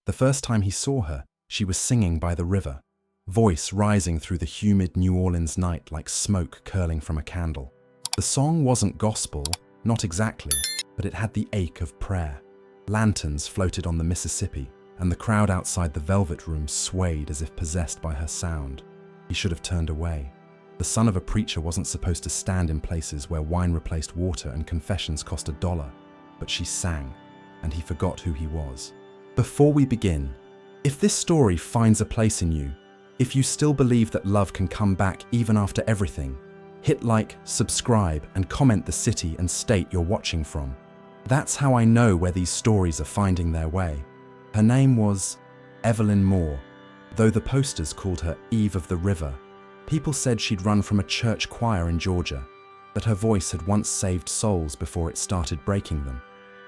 The first time he saw her, she was singing by the river, voice rising through the humid New Orleans night like smoke curling from a candle. The song wasn't gospel, not exactly, but it had the ache of prayer. Lanterns floated on the Mississippi, and the crowd outside the Velvet Room swayed as if possessed by her sound. He should have turned away. The son of a preacher wasn't supposed to stand in places where wine replaced water and confessions cost $1. But she sang, and he forgot who he was. Before we begin, if this story finds a place in you, if you still believe that love can come back even after everything, hit like, subscribe, and comment the city and state you're watching from. That's how I know where these stories are finding their way. Her name was Evelyn Moore, though the posters called her Eve of the River. People said she'd run from a church choir in Georgia, that her voice had once saved souls before it started breaking them.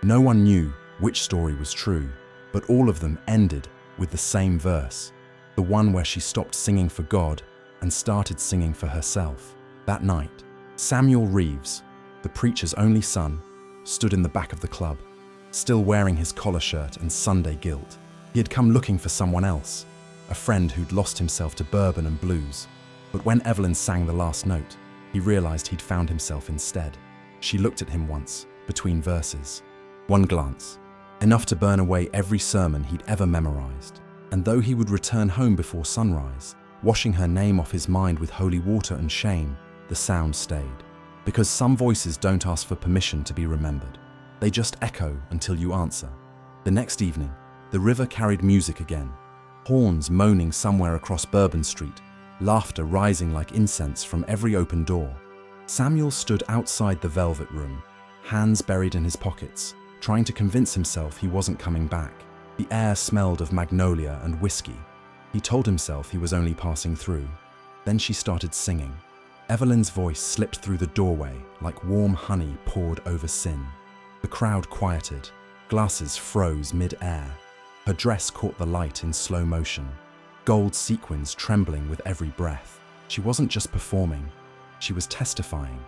No one knew which story was true, but all of them ended with the same verse, the one where she stopped singing for God and started singing for herself. That night, Samuel Reeves, the preacher's only son, stood in the back of the club, still wearing his collar shirt and Sunday gilt. He had come looking for someone else, a friend who'd lost himself to bourbon and blues. But when Evelyn sang the last note, he realized he'd found himself instead. She looked at him once, between verses. One glance, enough to burn away every sermon he'd ever memorized. And though he would return home before sunrise, washing her name off his mind with holy water and shame, the sound stayed. Because some voices don't ask for permission to be remembered. They just echo until you answer. The next evening, the river carried music again. Horns moaning somewhere across Bourbon Street, laughter rising like incense from every open door. Samuel stood outside the Velvet Room, hands buried in his pockets, trying to convince himself he wasn't coming back. The air smelled of magnolia and whiskey. He told himself he was only passing through. Then she started singing. Evelyn's voice slipped through the doorway like warm honey poured over sin. The crowd quieted. Glasses froze mid-air. Her dress caught the light in slow motion, gold sequins trembling with every breath. She wasn't just performing, she was testifying.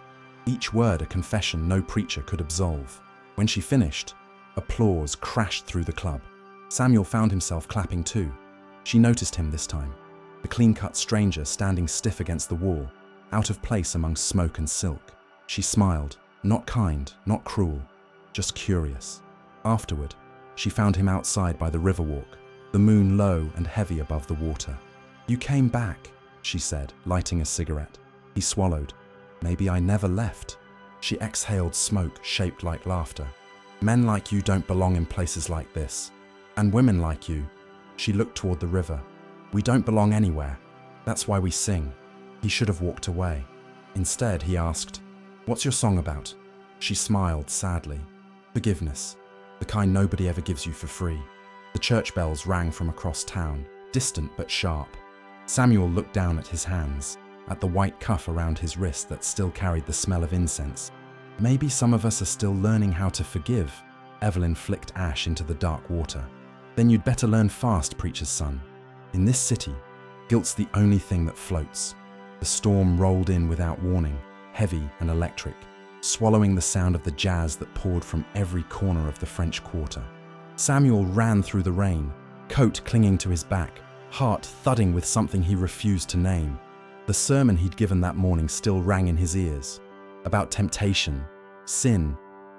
Each word a confession no preacher could absolve. When she finished, applause crashed through the club. Samuel found himself clapping too. She noticed him this time, the clean-cut stranger standing stiff against the wall, out of place among smoke and silk. She smiled, not kind, not cruel, just curious. Afterward, she found him outside by the Riverwalk, the moon low and heavy above the water. "You came back," she said, lighting a cigarette. He swallowed. "Maybe I never left." She exhaled smoke shaped like laughter. "Men like you don't belong in places like this. And women like you." She looked toward the river. "We don't belong anywhere. That's why we sing." He should have walked away. Instead, he asked, "What's your song about?" She smiled sadly. "Forgiveness. The kind nobody ever gives you for free." The church bells rang from across town, distant but sharp. Samuel looked down at his hands, at the white cuff around his wrist that still carried the smell of incense. "Maybe some of us are still learning how to forgive." Evelyn flicked ash into the dark water. "Then you'd better learn fast, preacher's son. In this city, guilt's the only thing that floats." The storm rolled in without warning, heavy and electric, swallowing the sound of the jazz that poured from every corner of the French Quarter. Samuel ran through the rain, coat clinging to his back, heart thudding with something he refused to name. The sermon he'd given that morning still rang in his ears, about temptation, sin,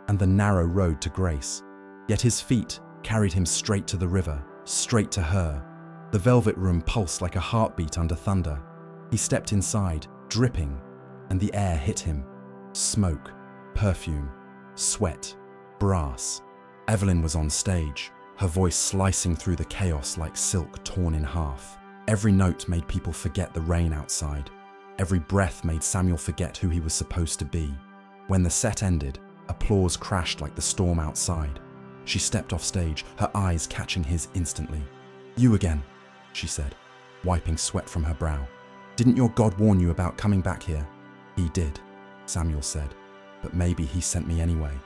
and the narrow road to grace. Yet his feet carried him straight to the river, straight to her. The Velvet Room pulsed like a heartbeat under thunder. He stepped inside, dripping, and the air hit him. Smoke, perfume, sweat, brass. Evelyn was on stage, her voice slicing through the chaos like silk torn in half. Every note made people forget the rain outside. Every breath made Samuel forget who he was supposed to be. When the set ended, applause crashed like the storm outside. She stepped off stage, her eyes catching his instantly. "You again," she said, wiping sweat from her brow. "Didn't your God warn you about coming back here?" "He did," Samuel said, "but maybe he sent me anyway."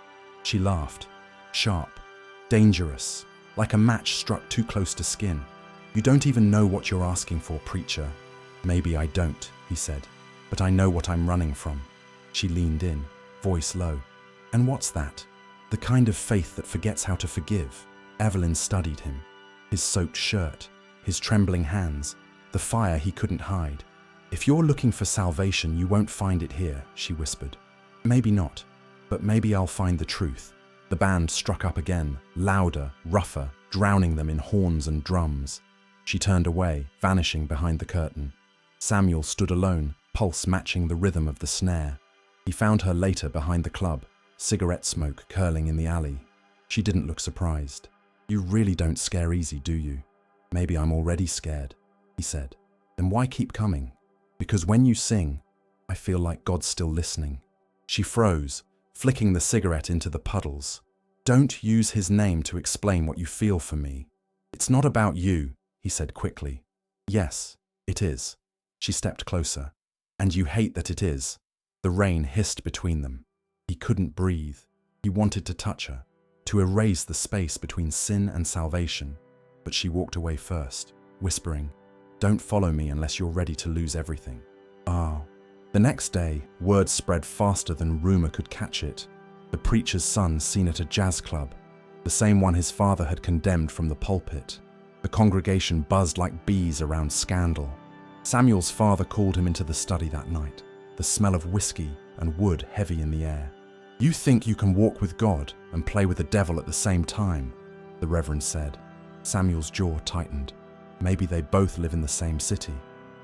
She laughed, sharp, dangerous, like a match struck too close to skin. "You don't even know what you're asking for, preacher." "Maybe I don't," he said, "but I know what I'm running from." She leaned in, voice low. "And what's that?" "The kind of faith that forgets how to forgive." Evelyn studied him. His soaked shirt, his trembling hands, the fire he couldn't hide. "If you're looking for salvation, you won't find it here," she whispered. "Maybe not, but maybe I'll find the truth." The band struck up again, louder, rougher, drowning them in horns and drums. She turned away, vanishing behind the curtain. Samuel stood alone, pulse matching the rhythm of the snare. He found her later behind the club, cigarette smoke curling in the alley. She didn't look surprised. "You really don't scare easy, do you?" "Maybe I'm already scared," he said. "Then why keep coming?" "Because when you sing, I feel like God's still listening." She froze, flicking the cigarette into the puddles. "Don't use his name to explain what you feel for me." "It's not about you," he said quickly. "Yes, it is." She stepped closer. "And you hate that it is." The rain hissed between them. He couldn't breathe. He wanted to touch her, to erase the space between sin and salvation. But she walked away first, whispering, "Don't follow me unless you're ready to lose everything." Ah. The next day, word spread faster than rumor could catch it. The preacher's son seen at a jazz club, the same one his father had condemned from the pulpit. The congregation buzzed like bees around scandal. Samuel's father called him into the study that night, the smell of whiskey and wood heavy in the air. "You think you can walk with God and play with the devil at the same time," the Reverend said. Samuel's jaw tightened. Maybe they both live in the same city.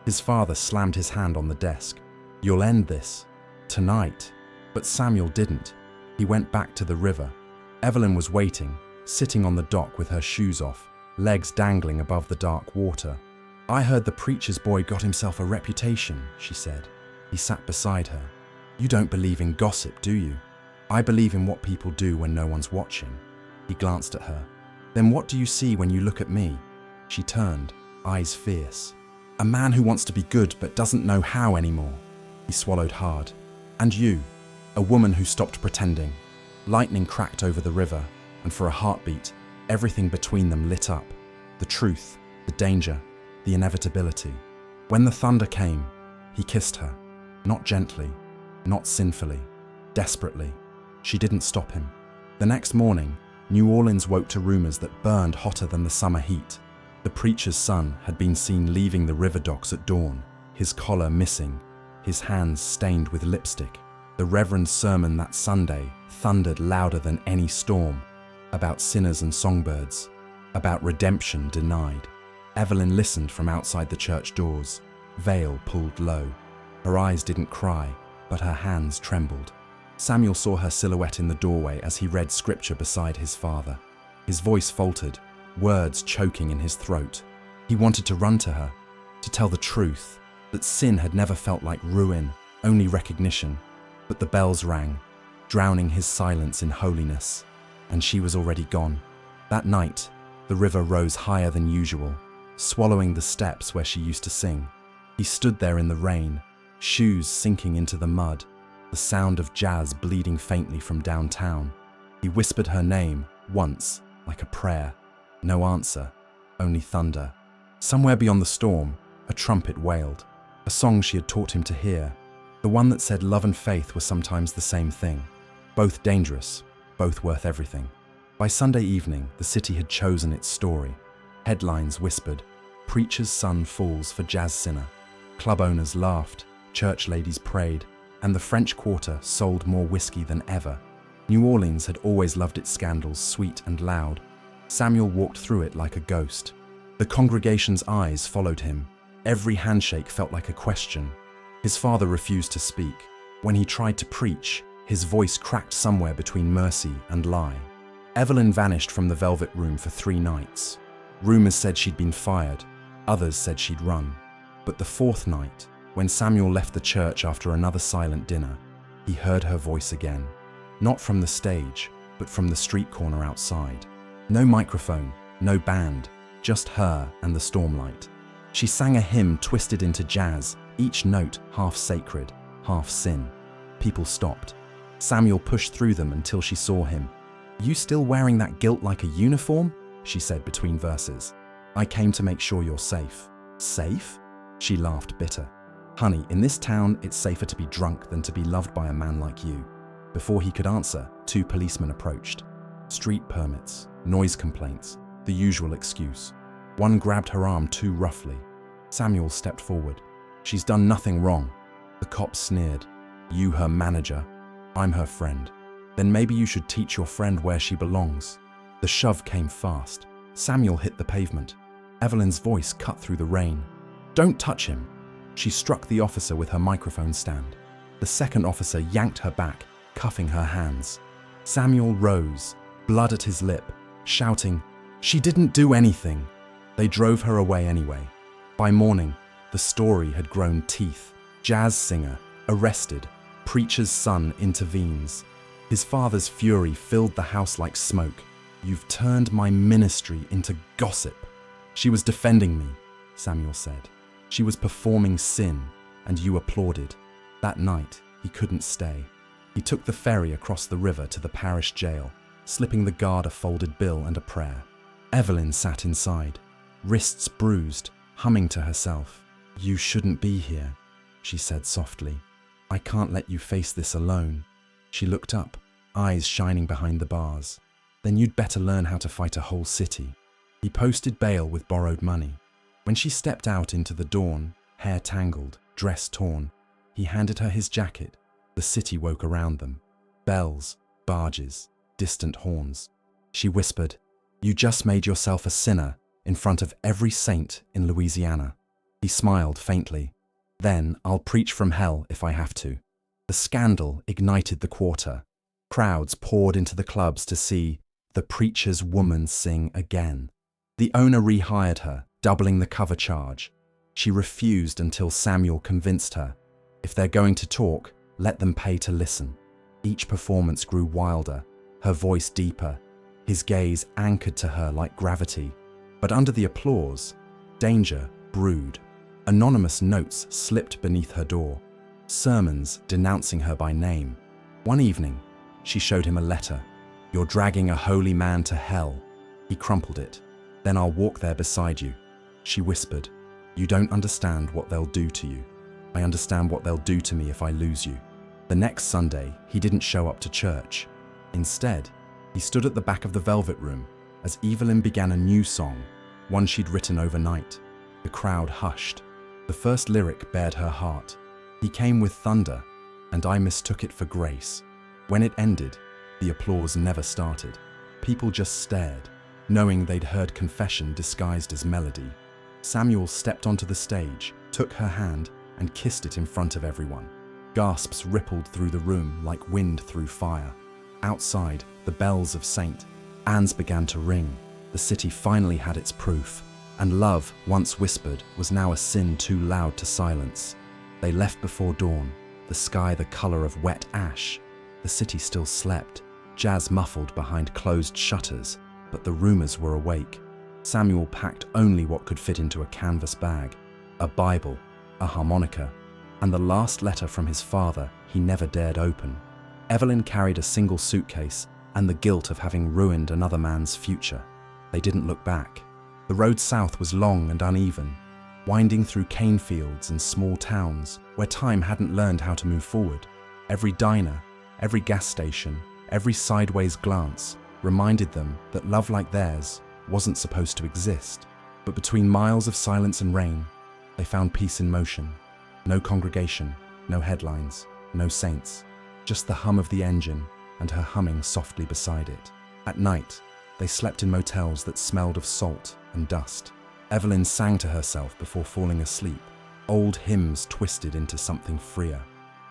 His father slammed his hand on the desk. "You'll end this. Tonight." But Samuel didn't. He went back to the river. Evelyn was waiting, sitting on the dock with her shoes off, legs dangling above the dark water. "I heard the preacher's boy got himself a reputation," she said. He sat beside her. "You don't believe in gossip, do you?" "I believe in what people do when no one's watching." He glanced at her. "Then what do you see when you look at me?" She turned, eyes fierce. "A man who wants to be good but doesn't know how anymore." He swallowed hard. "And you, a woman who stopped pretending." Lightning cracked over the river, and for a heartbeat, everything between them lit up. The truth, the danger, the inevitability. When the thunder came, he kissed her. Not gently, not sinfully, desperately. She didn't stop him. The next morning, New Orleans woke to rumors that burned hotter than the summer heat. The preacher's son had been seen leaving the river docks at dawn, his collar missing, his hands stained with lipstick. The Reverend's sermon that Sunday thundered louder than any storm, about sinners and songbirds, about redemption denied. Evelyn listened from outside the church doors, veil pulled low. Her eyes didn't cry, but her hands trembled. Samuel saw her silhouette in the doorway as he read scripture beside his father. His voice faltered, words choking in his throat. He wanted to run to her, to tell the truth, that sin had never felt like ruin, only recognition. But the bells rang, drowning his silence in holiness, and she was already gone. That night, the river rose higher than usual, swallowing the steps where she used to sing. He stood there in the rain, shoes sinking into the mud, the sound of jazz bleeding faintly from downtown. He whispered her name once, like a prayer. No answer, only thunder. Somewhere beyond the storm, a trumpet wailed, a song she had taught him to hear, the one that said love and faith were sometimes the same thing, both dangerous, both worth everything. By Sunday evening, the city had chosen its story. Headlines whispered, "Preacher's son falls for jazz sinner." Club owners laughed, church ladies prayed, and the French Quarter sold more whiskey than ever. New Orleans had always loved its scandals sweet and loud. Samuel walked through it like a ghost. The congregation's eyes followed him. Every handshake felt like a question. His father refused to speak. When he tried to preach, his voice cracked somewhere between mercy and lie. Evelyn vanished from the Velvet Room for 3 nights. Rumors said she'd been fired. Others said she'd run. But the 4th night, when Samuel left the church after another silent dinner, he heard her voice again. Not from the stage, but from the street corner outside. No microphone, no band, just her and the stormlight. She sang a hymn twisted into jazz, each note half sacred, half sin. People stopped. Samuel pushed through them until she saw him. "You still wearing that guilt like a uniform?" she said between verses. "I came to make sure you're safe." "Safe?" She laughed bitter. "Honey, in this town, it's safer to be drunk than to be loved by a man like you." Before he could answer, 2 policemen approached. Street permits, noise complaints, The usual excuse. One grabbed her arm too roughly. Samuel stepped forward. She's done nothing wrong. The cop sneered. You her manager. I'm her friend. Then maybe you should teach your friend where she belongs. The shove came fast. Samuel hit the pavement. Evelyn's voice cut through the rain. Don't touch him. She struck the officer with her microphone stand. The second officer yanked her back, cuffing her hands. Samuel rose, blood at his lip, shouting, She didn't do anything. They drove her away anyway. By morning, the story had grown teeth. Jazz singer, arrested. Preacher's son intervenes. His father's fury filled the house like smoke. You've turned my ministry into gossip. She was defending me, Samuel said. She was performing sin, and you applauded. That night, he couldn't stay. He took the ferry across the river to the parish jail, slipping the guard a folded bill and a prayer. Evelyn sat inside, wrists bruised, humming to herself. You shouldn't be here, she said softly. I can't let you face this alone. She looked up, eyes shining behind the bars. Then you'd better learn how to fight a whole city. He posted bail with borrowed money. When she stepped out into the dawn, hair tangled, dress torn, he handed her his jacket. The city woke around them. Bells, barges, distant horns. She whispered, You just made yourself a sinner in front of every saint in Louisiana. He smiled faintly. Then I'll preach from hell if I have to. The scandal ignited the quarter. Crowds poured into the clubs to see the preacher's woman sing again. The owner rehired her, doubling the cover charge. She refused until Samuel convinced her. If they're going to talk, let them pay to listen. Each performance grew wilder, her voice deeper, his gaze anchored to her like gravity. But under the applause, danger brewed. Anonymous notes slipped beneath her door, sermons denouncing her by name. One evening, she showed him a letter. You're dragging a holy man to hell. He crumpled it. Then I'll walk there beside you. She whispered, You don't understand what they'll do to you. I understand what they'll do to me if I lose you. The next Sunday, he didn't show up to church. Instead, he stood at the back of the Velvet Room as Evelyn began a new song, one she'd written overnight. The crowd hushed. The first lyric bared her heart. He came with thunder, and I mistook it for grace. When it ended, the applause never started. People just stared, knowing they'd heard confession disguised as melody. Samuel stepped onto the stage, took her hand, and kissed it in front of everyone. Gasps rippled through the room like wind through fire. Outside, the bells of St. Anne's began to ring. The city finally had its proof, and love, once whispered, was now a sin too loud to silence. They left before dawn, the sky the color of wet ash. The city still slept, jazz muffled behind closed shutters, but the rumors were awake. Samuel packed only what could fit into a canvas bag, a Bible, a harmonica, and the last letter from his father he never dared open. Evelyn carried a single suitcase and the guilt of having ruined another man's future. They didn't look back. The road south was long and uneven, winding through cane fields and small towns where time hadn't learned how to move forward. Every diner, every gas station, every sideways glance reminded them that love like theirs wasn't supposed to exist. But between miles of silence and rain, they found peace in motion. No congregation, no headlines, no saints, just the hum of the engine and her humming softly beside it. At night, they slept in motels that smelled of salt and dust. Evelyn sang to herself before falling asleep, old hymns twisted into something freer.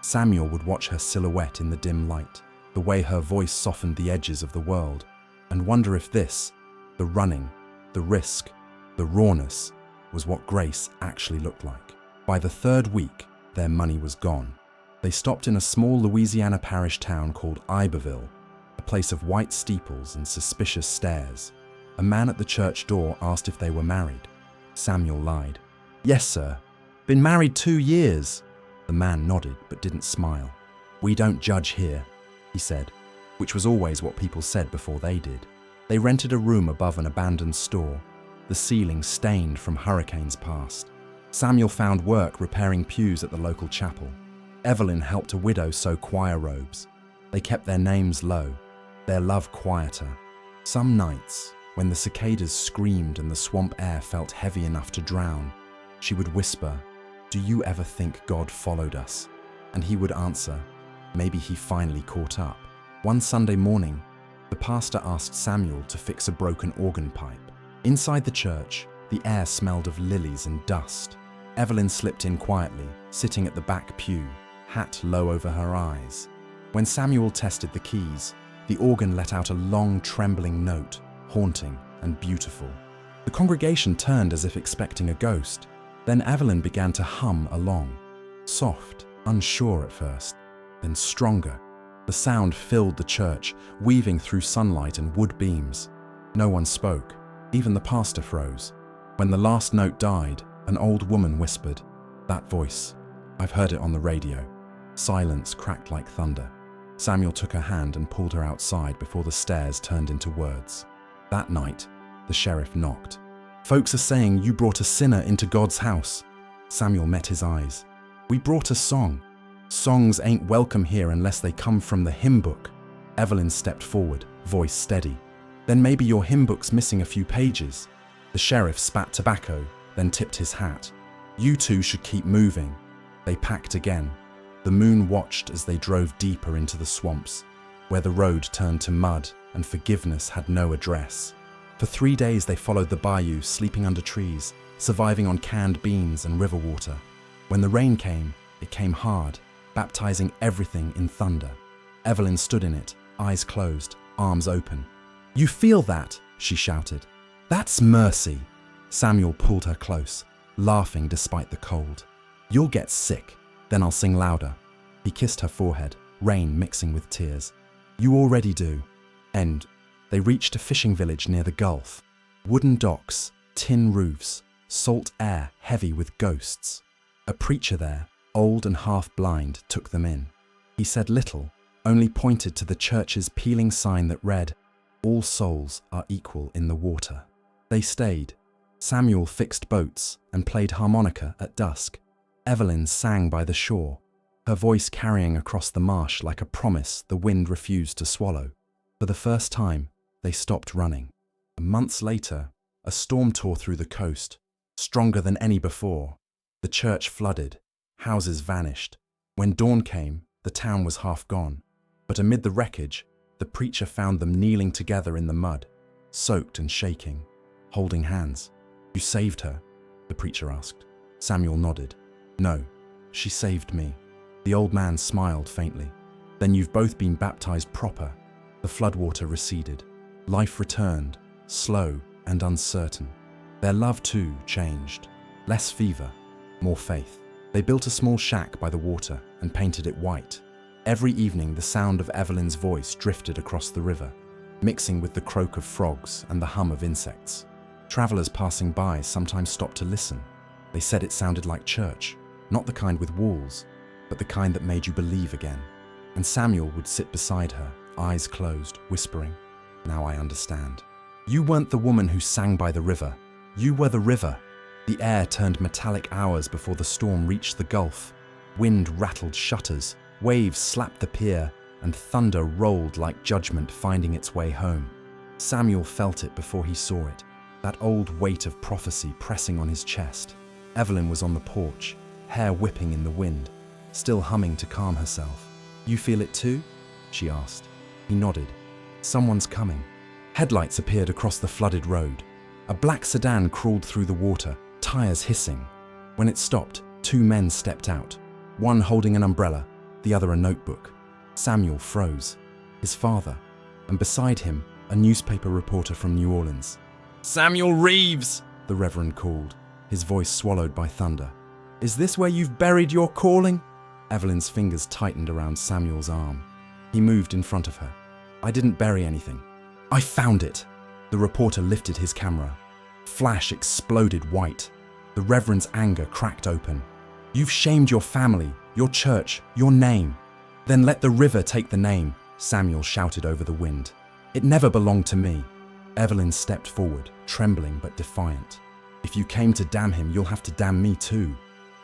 Samuel would watch her silhouette in the dim light, the way her voice softened the edges of the world, and wonder if this, the running, the risk, the rawness, was what grace actually looked like. By the third week, their money was gone. They stopped in a small Louisiana parish town called Iberville, a place of white steeples and suspicious stares. A man at the church door asked if they were married. Samuel lied. Yes, sir. Been married 2 years. The man nodded but didn't smile. We don't judge here, he said, which was always what people said before they did. They rented a room above an abandoned store, the ceiling stained from hurricanes past. Samuel found work repairing pews at the local chapel. Evelyn helped a widow sew choir robes. They kept their names low, their love quieter. Some nights, When the cicadas screamed and the swamp air felt heavy enough to drown, she would whisper, "Do you ever think God followed us?" And he would answer, maybe he finally caught up. One Sunday morning, the pastor asked Samuel to fix a broken organ pipe. Inside the church, the air smelled of lilies and dust. Evelyn slipped in quietly, sitting at the back pew, hat low over her eyes. When Samuel tested the keys, the organ let out a long, trembling note, haunting and beautiful. The congregation turned as if expecting a ghost. Then Evelyn began to hum along. Soft, unsure at first, then stronger. The sound filled the church, weaving through sunlight and wood beams. No one spoke. Even the pastor froze. When the last note died, an old woman whispered, "That voice. I've heard it on the radio." Silence cracked like thunder. Samuel took her hand and pulled her outside before the stares turned into words. That night, the sheriff knocked. "Folks are saying you brought a sinner into God's house." Samuel met his eyes. "We brought a song. Songs ain't welcome here unless they come from the hymn book." Evelyn stepped forward, voice steady. "Then maybe your hymn book's missing a few pages." The sheriff spat tobacco, then tipped his hat. "You two should keep moving." They packed again. The moon watched as they drove deeper into the swamps, where the road turned to mud and forgiveness had no address. For 3 days they followed the bayou, sleeping under trees, surviving on canned beans and river water. When the rain came, it came hard, baptizing everything in thunder. Evelyn stood in it, eyes closed, arms open. "You feel that?" she shouted. "That's mercy." Samuel pulled her close, laughing despite the cold. "You'll get sick, then I'll sing louder." He kissed her forehead, rain mixing with tears. "You already do." And they reached a fishing village near the Gulf. Wooden docks, tin roofs, salt air heavy with ghosts. A preacher there, old and half-blind, took them in. He said little, only pointed to the church's peeling sign that read, "All souls are equal in the water." They stayed. Samuel fixed boats and played harmonica at dusk. Evelyn sang by the shore, her voice carrying across the marsh like a promise the wind refused to swallow. For the first time, they stopped running. Months later, a storm tore through the coast, stronger than any before. The church flooded, houses vanished. When dawn came, the town was half gone. But amid the wreckage, the preacher found them kneeling together in the mud, soaked and shaking, holding hands. "You saved her?" the preacher asked. Samuel nodded. "No, she saved me." The old man smiled faintly. "Then you've both been baptized proper." The floodwater receded. Life returned, slow and uncertain. Their love too changed. Less fever, more faith. They built a small shack by the water and painted it white. Every evening the sound of Evelyn's voice drifted across the river, mixing with the croak of frogs and the hum of insects. Travelers passing by sometimes stopped to listen. They said it sounded like church, not the kind with walls, but the kind that made you believe again. And Samuel would sit beside her, eyes closed, whispering, "Now I understand. You weren't the woman who sang by the river. You were the river." The air turned metallic hours before the storm reached the Gulf. Wind rattled shutters, waves slapped the pier, and thunder rolled like judgment finding its way home. Samuel felt it before he saw it, that old weight of prophecy pressing on his chest. Evelyn was on the porch, hair whipping in the wind, still humming to calm herself. "You feel it too?" she asked. He nodded. "Someone's coming." Headlights appeared across the flooded road. A black sedan crawled through the water, tires hissing. When it stopped, 2 men stepped out, one holding an umbrella, the other a notebook. Samuel froze. His father, and beside him, a newspaper reporter from New Orleans. "Samuel Reeves!" the Reverend called, his voice swallowed by thunder. "Is this where you've buried your calling?" Evelyn's fingers tightened around Samuel's arm. He moved in front of her. "I didn't bury anything. I found it." The reporter lifted his camera. Flash exploded white. The Reverend's anger cracked open. "You've shamed your family, your church, your name." "Then let the river take the name," Samuel shouted over the wind. "It never belonged to me." Evelyn stepped forward, trembling but defiant. "If you came to damn him, you'll have to damn me too."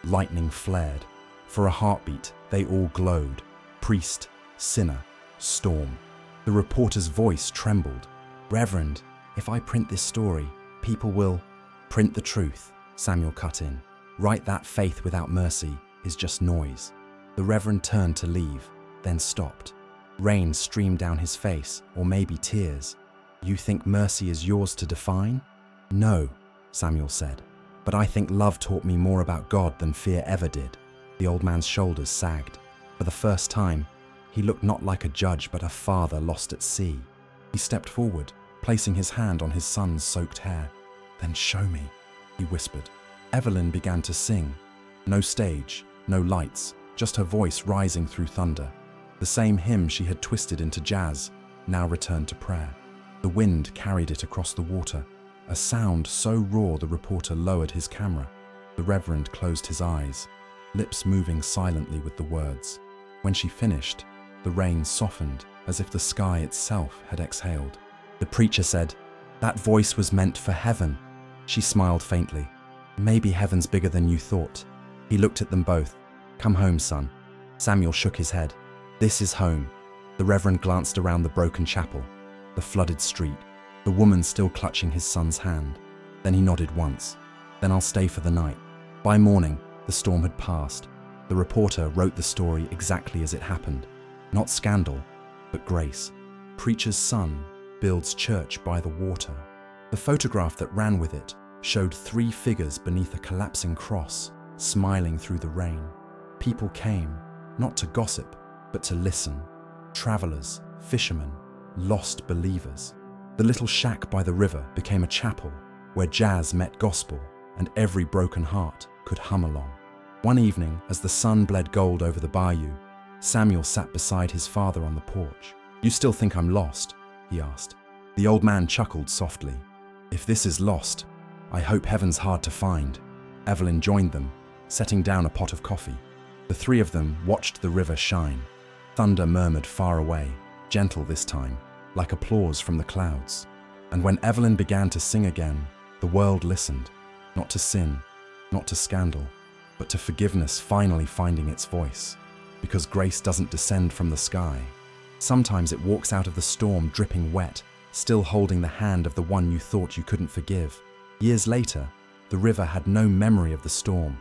Lightning flared. For a heartbeat, they all glowed. Priest, sinner, storm. The reporter's voice trembled. "Reverend, If I print this story, people will print the truth, Samuel cut in. Write that faith without mercy is just noise. The Reverend turned to leave, then stopped. Rain streamed down his face, or maybe tears. You think mercy is yours to define? No, Samuel said. But I think love taught me more about God than fear ever did. The old man's shoulders sagged. For the first time, he looked not like a judge but a father lost at sea. He stepped forward, placing his hand on his son's soaked hair. Then show me, he whispered. Evelyn began to sing. No stage, no lights, just her voice rising through thunder. The same hymn she had twisted into jazz now returned to prayer. The wind carried it across the water, a sound so raw the reporter lowered his camera. The Reverend closed his eyes, lips moving silently with the words. When she finished, the rain softened as if the sky itself had exhaled. The preacher said, "That voice was meant for heaven." She smiled faintly. "Maybe heaven's bigger than you thought." He looked at them both. "Come home, son." Samuel shook his head. "This is home." The Reverend glanced around the broken chapel, the flooded street, the woman still clutching his son's hand. Then he nodded once. "Then I'll stay for the night." By morning, the storm had passed. The reporter wrote the story exactly as it happened. Not scandal, but grace. Preacher's son builds church by the water. The photograph that ran with it showed 3 figures beneath a collapsing cross, smiling through the rain. People came, not to gossip, but to listen. Travelers, fishermen, lost believers. The little shack by the river became a chapel where jazz met gospel and every broken heart could hum along. One evening, as the sun bled gold over the bayou, Samuel sat beside his father on the porch. "You still think I'm lost?" he asked. The old man chuckled softly. "If this is lost, I hope heaven's hard to find." Evelyn joined them, setting down a pot of coffee. The 3 of them watched the river shine. Thunder murmured far away, gentle this time, like applause from the clouds. And when Evelyn began to sing again, the world listened, not to sin, not to scandal, but to forgiveness finally finding its voice. Because grace doesn't descend from the sky. Sometimes it walks out of the storm dripping wet, still holding the hand of the one you thought you couldn't forgive. Years later, the river had no memory of the storm,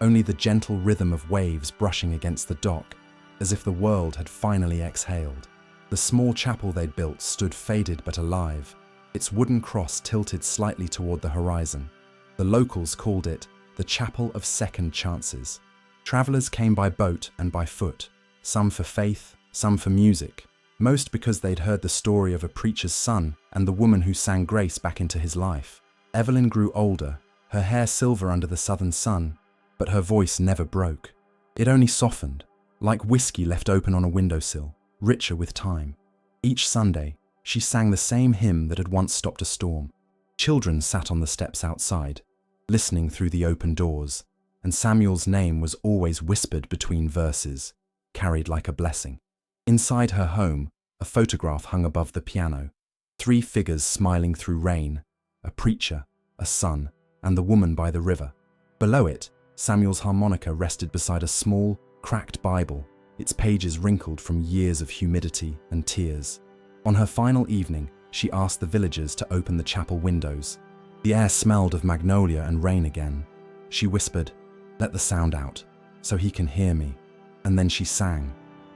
only the gentle rhythm of waves brushing against the dock, as if the world had finally exhaled. The small chapel they'd built stood faded but alive, its wooden cross tilted slightly toward the horizon. The locals called it the Chapel of Second Chances. Travelers came by boat and by foot, some for faith, some for music, most because they'd heard the story of a preacher's son and the woman who sang grace back into his life. Evelyn grew older, her hair silver under the southern sun, but her voice never broke. It only softened, like whiskey left open on a windowsill, richer with time. Each Sunday, she sang the same hymn that had once stopped a storm. Children sat on the steps outside, listening through the open doors, and Samuel's name was always whispered between verses, carried like a blessing. Inside her home, a photograph hung above the piano. 3 figures smiling through rain, a preacher, a son, and the woman by the river. Below it, Samuel's harmonica rested beside a small, cracked Bible, its pages wrinkled from years of humidity and tears. On her final evening, she asked the villagers to open the chapel windows. The air smelled of magnolia and rain again. She whispered, "Let the sound out, so he can hear me." And then she sang,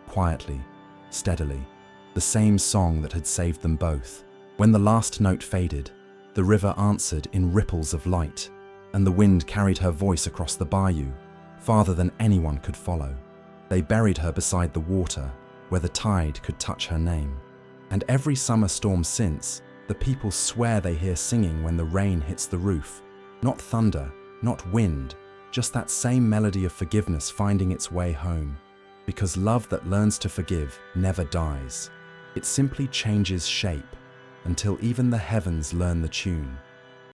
quietly, steadily, the same song that had saved them both. When the last note faded, the river answered in ripples of light, and the wind carried her voice across the bayou, farther than anyone could follow. They buried her beside the water, where the tide could touch her name. And every summer storm since, the people swear they hear singing when the rain hits the roof. Not thunder, not wind, just that same melody of forgiveness finding its way home. Because love that learns to forgive never dies. It simply changes shape, until even the heavens learn the tune.